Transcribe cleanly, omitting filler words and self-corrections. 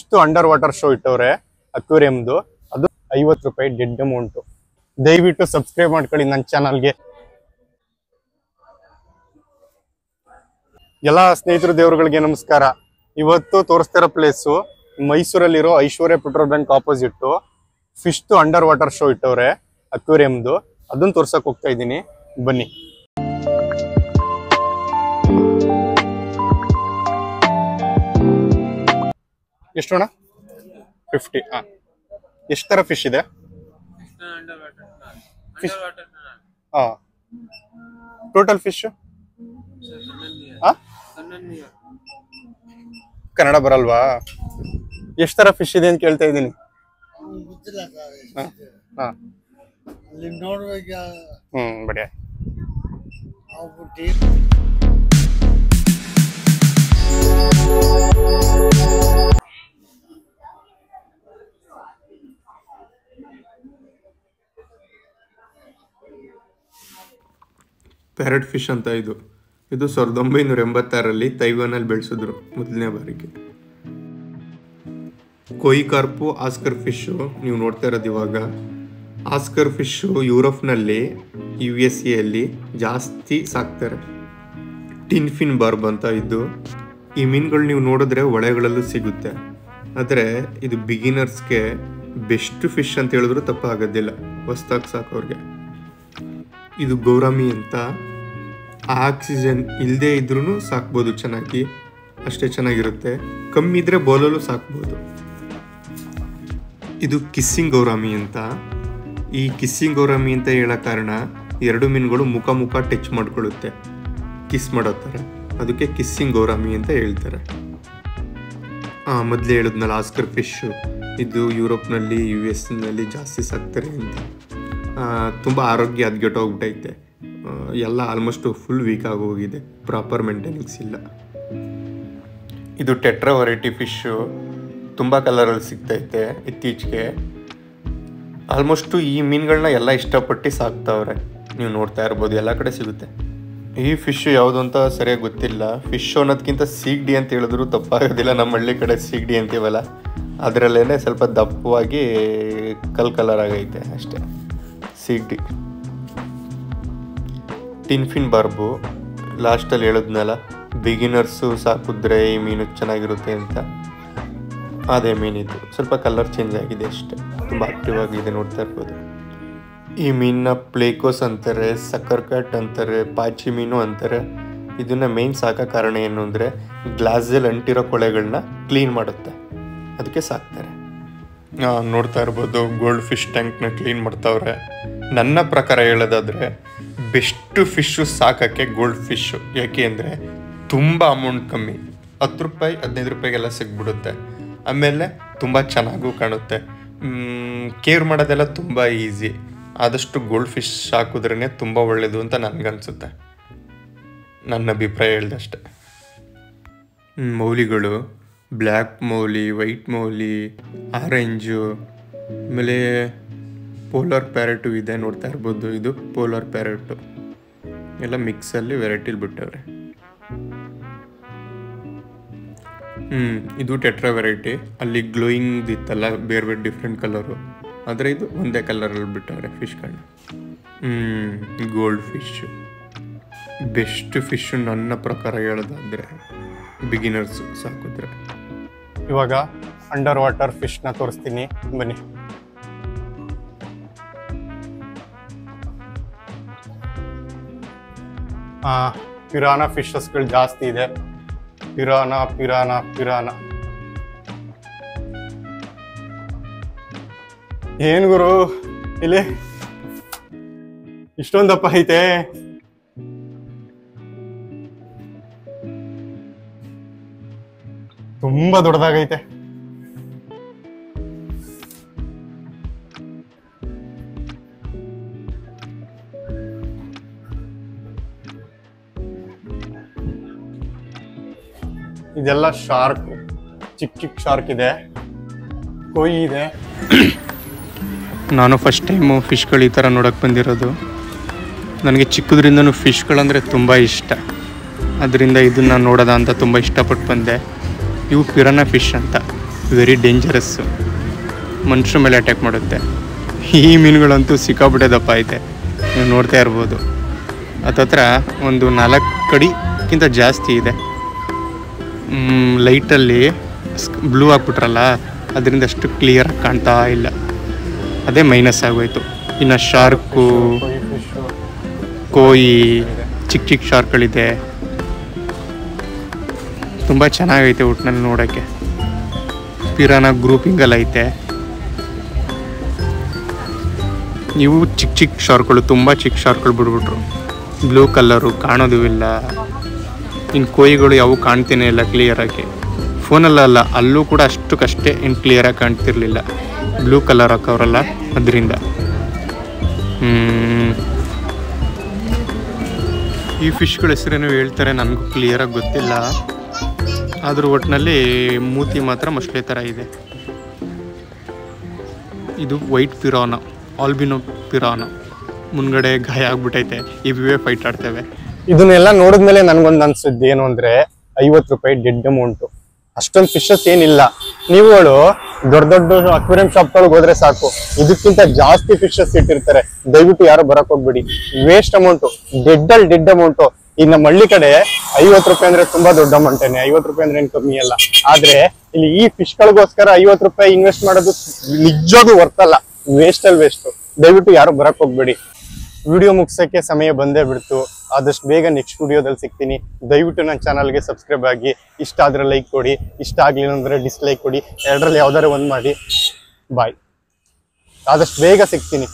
ಇಷ್ಟು under water show ಇಟ್ಟವ್ರೆ ಅಕ್ವೇರಿಯಂದು. ಅದು 50 ರೂಪಾಯಿ ಡೆಡ್ ಅಮೌಂಟ್. ದಯವಿಟ್ಟು ಸಬ್ಸ್ಕ್ರೈಬ್ ಮಾಡ್ಕೊಳ್ಳಿ ನನ್ನ ಚಾನಲ್ಗೆ. ಎಲ್ಲ ಸ್ನೇಹಿತರು ದೇವರುಗಳಿಗೆ ನಮಸ್ಕಾರ. ಇವತ್ತು ತೋರಿಸ್ತಿರೋ ಪ್ಲೇಸು ಮೈಸೂರಲ್ಲಿರೋ Aishwarya petrol bank opposite fish under water show ಇಟ್ಟವ್ರೆ ಅಕ್ವೇರಿಯಂದು. ಅದನ್ನ ತೋರ್ಸಕ್ ಹೋಗ್ತಾ ಇದ್ದೀನಿ, ಬನ್ನಿ. ಎಷ್ಟು ಅಣ್ಣ? 50. ಎಷ್ಟು ತರ ಫಿಶ್ ಇದೆ? ಟೋಟಲ್ ಫಿಶ್ ಕನ್ನಡ ಬರಲ್ವಾ? ಎಷ್ಟು ತರ ಫಿಶ್ ಇದೆ ಅಂತ ಕೇಳ್ತಾ ಇದ್ದೀನಿ. ಬಡಿಯಾ. ಪ್ಯಾರಟ್ ಫಿಶ್ ಅಂತ ಇದು 1986ರಲ್ಲಿ ತೈವಾನಲ್ಲಿ ಬೆಳೆಸಿದ್ರು ಮೊದಲನೇ ಬಾರಿಗೆ. ಕೊಯ್ ಕಾರ್ಪು ಆಸ್ಕರ್ ಫಿಶು ನೀವು ನೋಡ್ತಾ ಇರೋದು ಇವಾಗ. ಆಸ್ಕರ್ ಫಿಶು ಯುರೋಪ್ನಲ್ಲಿ USA ಜಾಸ್ತಿ ಸಾಕ್ತಾರೆ. ಟಿನ್ ಫಿನ್ ಬಾರ್ಬ್ ಅಂತ ಇದು. ಈ ಮೀನುಗಳು ನೀವು ನೋಡಿದ್ರೆ ಹೊಳೆಗಳಲ್ಲೂ ಸಿಗುತ್ತೆ. ಆದರೆ ಇದು ಬಿಗಿನರ್ಸ್ಗೆ ಬೆಸ್ಟ್ ಫಿಶ್ ಅಂತ ಹೇಳಿದ್ರು ತಪ್ಪಾಗೋದಿಲ್ಲ, ಹೊಸ್ದಾಗಿ ಸಾಕೋರಿಗೆ. ಇದು ಗೌರಾಮಿ ಅಂತ. ಆಕ್ಸಿಜನ್ ಇಲ್ಲದೆ ಇದ್ರೂ ಸಾಕ್ಬೋದು ಚೆನ್ನಾಗಿ, ಅಷ್ಟೇ ಚೆನ್ನಾಗಿರುತ್ತೆ. ಕಮ್ಮಿ ಇದ್ರೆ ಬೋಲಲ್ಲೂ ಸಾಕ್ಬೋದು. ಇದು ಕಿಸ್ಸಿಂಗ್ ಗೌರಾಮಿ ಅಂತ. ಈ ಕಿಸ್ಸಿಂಗ್ ಗೌರಾಮಿ ಅಂತ ಹೇಳೋ ಕಾರಣ ಎರಡು ಮೀನುಗಳು ಮುಖ ಟಚ್ ಮಾಡ್ಕೊಳ್ಳುತ್ತೆ, ಕಿಸ್ ಮಾಡೋ ಥರ. ಅದಕ್ಕೆ ಕಿಸ್ಸಿಂಗ್ ಗೌರಾಮಿ ಅಂತ ಹೇಳ್ತಾರೆ. ಮೊದಲೇ ಹೇಳಿದ್ನಲ್ಲ ಆಸ್ಕರ್ ಫಿಶು, ಇದು ಯುರೋಪ್ನಲ್ಲಿ US ಜಾಸ್ತಿ ಸಾಕ್ತಾರೆ ಅಂತ. ತುಂಬ ಆರೋಗ್ಯ ಹದಗೆಟ್ಟೋಗ್ಬಿಟ್ಟೈತೆ. ಎಲ್ಲ ಆಲ್ಮೋಸ್ಟ್ ಫುಲ್ ವೀಕ್ ಆಗೋಗಿದೆ, ಪ್ರಾಪರ್ ಮೇಂಟೆನೆನ್ಸ್ ಇಲ್ಲ. ಇದು ಟೆಟ್ರಾ ವೆರೈಟಿ ಫಿಶು, ತುಂಬ ಕಲರಲ್ಲಿ ಸಿಗ್ತೈತೆ ಇತ್ತೀಚೆಗೆ. ಆಲ್ಮೋಸ್ಟು ಈ ಮೀನುಗಳನ್ನ ಎಲ್ಲ ಇಷ್ಟಪಟ್ಟು ಸಾಕ್ತಾವ್ರೆ, ನೀವು ನೋಡ್ತಾ ಇರ್ಬೋದು, ಎಲ್ಲ ಕಡೆ ಸಿಗುತ್ತೆ. ಈ ಫಿಶು ಯಾವುದು ಅಂತ ಸರಿಯಾಗಿ ಗೊತ್ತಿಲ್ಲ. ಫಿಶ್ ಅನ್ನೋದಕ್ಕಿಂತ ಸೀಗಡಿ ಅಂತ ಹೇಳಿದ್ರು ತಪ್ಪಾಗೋದಿಲ್ಲ. ನಮ್ಮ ಹಳ್ಳಿ ಕಡೆ ಸೀಗಡಿ ಅಂತೀವಲ್ಲ, ಅದರಲ್ಲೇ ಸ್ವಲ್ಪ ದಪ್ಪವಾಗಿ ಕಲರ್ ಆಗೈತೆ ಅಷ್ಟೇ, ಸೀಗಡಿ. ಟಿನ್ ಫಿನ್ ಬಾರ್ಬು ಲಾಸ್ಟಲ್ಲಿ ಹೇಳಿದ್ನಲ್ಲ, ಬಿಗಿನರ್ಸು ಸಾಕಿದ್ರೆ ಈ ಮೀನು ಚೆನ್ನಾಗಿರುತ್ತೆ ಅಂತ. ಅದೇ ಮೀನಿದ್ದು ಸ್ವಲ್ಪ ಕಲರ್ ಚೇಂಜ್ ಆಗಿದೆ ಅಷ್ಟೇ, ತುಂಬ ಆಕ್ಟಿವ್ ಆಗಿದೆ, ನೋಡ್ತಾ ಇರ್ಬೋದು. ಈ ಮೀನನ್ನ ಪ್ಲೇಕೋಸ್ ಅಂತಾರೆ, ಸಕ್ಕರ್ ಕಟ್ ಅಂತಾರೆ, ಪಾಚಿ ಮೀನು ಅಂತಾರೆ. ಇದನ್ನು ಮೇನ್ ಸಾಕೋ ಕಾರಣ ಏನು ಅಂದರೆ ಗ್ಲಾಸಲ್ಲಿ ಅಂಟಿರೋ ಕೊಳೆಗಳನ್ನ ಕ್ಲೀನ್ ಮಾಡುತ್ತೆ, ಅದಕ್ಕೆ ಸಾಕ್ತಾರೆ. ನೋಡ್ತಾ ಇರ್ಬೋದು, ಗೋಲ್ಡ್ ಫಿಶ್ ಟ್ಯಾಂಕ್ನ ಕ್ಲೀನ್ ಮಾಡ್ತಾವ್ರೆ. ನನ್ನ ಪ್ರಕಾರ ಹೇಳೋದಾದರೆ ಬೆಸ್ಟ್ ಫಿಶ್ಶು ಸಾಕೋಕ್ಕೆ ಗೋಲ್ಡ್ ಫಿಶ್ಶು. ಯಾಕೆ ಅಂದರೆ ತುಂಬ ಅಮೌಂಟ್ ಕಮ್ಮಿ, 10 ರೂಪಾಯಿ 15 ರೂಪಾಯಿಗೆಲ್ಲ ಸಿಗ್ಬಿಡುತ್ತೆ. ಆಮೇಲೆ ತುಂಬ ಚೆನ್ನಾಗೂ ಕಾಣುತ್ತೆ. ಕೇರ್ ಮಾಡೋದೆಲ್ಲ ತುಂಬ ಈಸಿ. ಆದಷ್ಟು ಗೋಲ್ಡ್ ಫಿಶ್ ಹಾಕಿದ್ರೇ ತುಂಬ ಒಳ್ಳೆಯದು ಅಂತ ನನಗನ್ಸುತ್ತೆ, ನನ್ನ ಅಭಿಪ್ರಾಯ ಹೇಳ್ದಷ್ಟೆ. ಮೌಲಿಗಳು ಬ್ಲ್ಯಾಕ್ ಮೌಲಿ, ವೈಟ್ ಮೌಲಿ, ಆರೆಂಜು, ಆಮೇಲೆ ಪೋಲಾರ್ ಪ್ಯಾರೆಟು ಇದೆ, ನೋಡ್ತಾ ಇರ್ಬೋದು. ಇದು ಪೋಲಾರ್ ಪ್ಯಾರೆಟು ಎಲ್ಲ ಮಿಕ್ಸಲ್ಲಿ ವೆರೈಟಿಲಿ ಬಿಟ್ಟವ್ರೆ. ಇದು ಟೆಟ್ರಾ ವೆರೈಟಿ. ಅಲ್ಲಿ ಗ್ಲೋಯಿಂಗ್ ಇತ್ತಲ್ಲ, ಬೇರೆ ಬೇರೆ ಡಿಫ್ರೆಂಟ್ ಕಲರು, ಆದರೆ ಇದು ಒಂದೇ ಕಲರಲ್ಲಿ ಬಿಟ್ಟವ್ರೆ ಫಿಶ್ಗಳನ್ನ. ಗೋಲ್ಡ್ ಫಿಶ್ಶು ಬೆಸ್ಟ್ ಫಿಶ್ಶು ನನ್ನ ಪ್ರಕಾರ ಹೇಳೋದಾದರೆ ಬಿಗಿನರ್ಸು ಸಾಕಿದ್ರೆ. ಇವಾಗ ಅಂಡರ್ ವಾಟರ್ ಫಿಶ್ನ ತೋರಿಸ್ತೀನಿ, ಬನ್ನಿ. ಪಿರಾನ ಫಿಶಸ್ಗಳು ಜಾಸ್ತಿ ಇದೆ. ಪಿರಾನ ಏನ್ ಗುರು ಇಲ್ಲಿ ಇಷ್ಟೊಂದಪ್ಪ ಐತೆ? ತುಂಬಾ ದೊಡ್ಡದಾಗೈತೆ. ಇದೆಲ್ಲ ಶಾರ್ಕ್, ಚಿಕ್ಕ ಶಾರ್ಕ್ ಇದೆ, ಕೊಯ್ ಇದೆ. ನಾನು ಫಸ್ಟ್ ಟೈಮು ಫಿಶ್ಗಳು ಈ ಥರ ನೋಡೋಕ್ಕೆ ಬಂದಿರೋದು. ನನಗೆ ಚಿಕ್ಕದ್ರಿಂದನೂ ಫಿಶ್ಗಳಂದರೆ ತುಂಬ ಇಷ್ಟ. ಅದರಿಂದ ಇದನ್ನು ನೋಡೋದ ಅಂತ ತುಂಬ ಇಷ್ಟಪಟ್ಟು ಬಂದೆ. ಇವು ಪಿರಾನ ಫಿಶ್ ಅಂತ. ವೆರಿ ಡೇಂಜರಸ್ಸು, ಮನುಷ್ಯರ ಮೇಲೆ ಅಟ್ಯಾಕ್ ಮಾಡುತ್ತೆ. ಈ ಮೀನುಗಳಂತೂ ಸಿಕ್ಕಾಪಟ್ಟೆ ದಪ್ಪ ಐತೆ, ನೀವು ನೋಡ್ತಾ ಇರ್ಬೋದು. ಹತ್ತತ್ರ ಒಂದು 4 ಅಡಿಗಿಂತ ಜಾಸ್ತಿ ಇದೆ. ಲೈಟಲ್ಲಿ ಬ್ಲೂ ಹಾಕ್ಬಿಟ್ರಲ್ಲ, ಅದರಿಂದ ಅಷ್ಟು ಕ್ಲಿಯರಾಗಿ ಕಾಣ್ತಾ ಇಲ್ಲ, ಅದೇ ಮೈನಸ್ ಆಗೋಯ್ತು. ಇನ್ನು ಶಾರ್ಕು, ಕೋಯಿ, ಚಿಕ್ಕ ಚಿಕ್ಕ ಶಾರ್ಕ್ಗಳಿದೆ. ತುಂಬ ಚೆನ್ನಾಗೈತೆ ಒಟ್ಟಿನಲ್ಲಿ ನೋಡೋಕ್ಕೆ. ಪಿರಾನ ಗ್ರೂಪಿಂಗಲ್ಲ ಐತೆ. ಇವು ಚಿಕ್ಕ ಚಿಕ್ಕ ಶಾರ್ಕ್ಗಳು, ತುಂಬ ಚಿಕ್ಕ ಶಾರ್ಕ್ಗಳು ಬಿಡ್ಬಿಟ್ರು. ಬ್ಲೂ ಕಲರು ಕಾಣೋದು ಇಲ್ಲ. ಇನ್ನು ಕೋಯಿಗಳು ಯಾವು ಕಾಣ್ತೇನೆ ಇಲ್ಲ ಕ್ಲಿಯರಾಗಿ. ಫೋನಲ್ಲ, ಅಲ್ಲೂ ಕೂಡ ಅಷ್ಟಕ್ಕಷ್ಟೇ ಏನು ಕ್ಲಿಯರಾಗಿ ಕಾಣ್ತಿರ್ಲಿಲ್ಲ, ಬ್ಲೂ ಕಲರ್ ಹಾಕೋರಲ್ಲ ಅದರಿಂದ. ಈ ಫಿಶ್ಗಳ ಹೆಸರೇನು ಹೇಳ್ತಾರೆ, ನನಗೂ ಕ್ಲಿಯರಾಗಿ ಗೊತ್ತಿಲ್ಲ. ಆದರೂ ಒಟ್ಟಿನಲ್ಲಿ ಮೂತಿ ಮಾತ್ರ ಮೊಸಳೆ ಥರ ಇದೆ. ಇದು ವೈಟ್ ಪಿರಾನ, ಆಲ್ಬಿನೋ ಪಿರಾನ. ಮುಂದ್ಗಡೆ ಗಾಯ ಆಗ್ಬಿಟ್ಟೈತೆ, ಇವೇ ಫೈಟ್ ಆಡ್ತೇವೆ. ಇದನ್ನೆಲ್ಲ ನೋಡಿದ್ಮೇಲೆ ನನಗೊಂದು ಅನ್ಸಿದ್ದು ಏನು ಅಂದರೆ, 50 ರೂಪಾಯಿ ಡೆಡ್ ಅಮೌಂಟು. ಅಷ್ಟೊಂದು ಫಿಶಸ್ ಏನಿಲ್ಲ. ನೀವುಗಳು ದೊಡ್ಡ ದೊಡ್ಡ ಅಕ್ವೇರಿಯಂ ಶಾಪ್ಗಳಿಗೆ ಹೋದ್ರೆ ಸಾಕು, ಇದಕ್ಕಿಂತ ಜಾಸ್ತಿ ಫಿಶಸ್ ಇಟ್ಟಿರ್ತಾರೆ. ದಯವಿಟ್ಟು ಯಾರು ಬರಕ್ ಹೋಗ್ಬೇಡಿ, ವೇಸ್ಟ್ ಅಮೌಂಟು, ಡೆಡ್ ಅಮೌಂಟು. ಈಗ ನಮ್ಮ ಹಳ್ಳಿ ಕಡೆ 50 ರೂಪಾಯಿ ಅಂದ್ರೆ ತುಂಬಾ ದೊಡ್ಡ ಅಮೌಂಟೇನೆ, 50 ರೂಪಾಯಿ ಅಂದ್ರೆ ಏನು ಕಮ್ಮಿ ಅಲ್ಲ. ಆದ್ರೆ ಇಲ್ಲಿ ಈ ಫಿಶ್ಗಳಿಗೋಸ್ಕರ 50 ರೂಪಾಯಿ ಇನ್ವೆಸ್ಟ್ ಮಾಡೋದು ನಿಜವಾಗ್ಲೂ ವರ್ತಲ್ಲ, ವೇಸ್ಟ್. ದಯವಿಟ್ಟು ಯಾರು ಬರಕ್ ಹೋಗ್ಬೇಡಿ. ವಿಡಿಯೋ ಮುಗಿಸೋಕ್ಕೆ ಸಮಯ ಬಂದೇ ಬಿಡ್ತು. ಆದಷ್ಟು ಬೇಗ ನೆಕ್ಸ್ಟ್ ವಿಡಿಯೋದಲ್ಲಿ ಸಿಗ್ತೀನಿ. ದಯವಿಟ್ಟು ನನ್ನ ಚಾನಲ್ಗೆ ಸಬ್ಸ್ಕ್ರೈಬ್ ಆಗಿ. ಇಷ್ಟ ಆದರೆ ಲೈಕ್ ಕೊಡಿ, ಇಷ್ಟ ಆಗಲಿಲ್ಲ ಅಂದರೆ ಡಿಸ್ಲೈಕ್ ಕೊಡಿ. ಎರಡರಲ್ಲಿ ಯಾವ್ದಾರು ಒಂದು ಮಾಡಿ. ಬಾಯ್. ಆದಷ್ಟು ಬೇಗ ಸಿಗ್ತೀನಿ.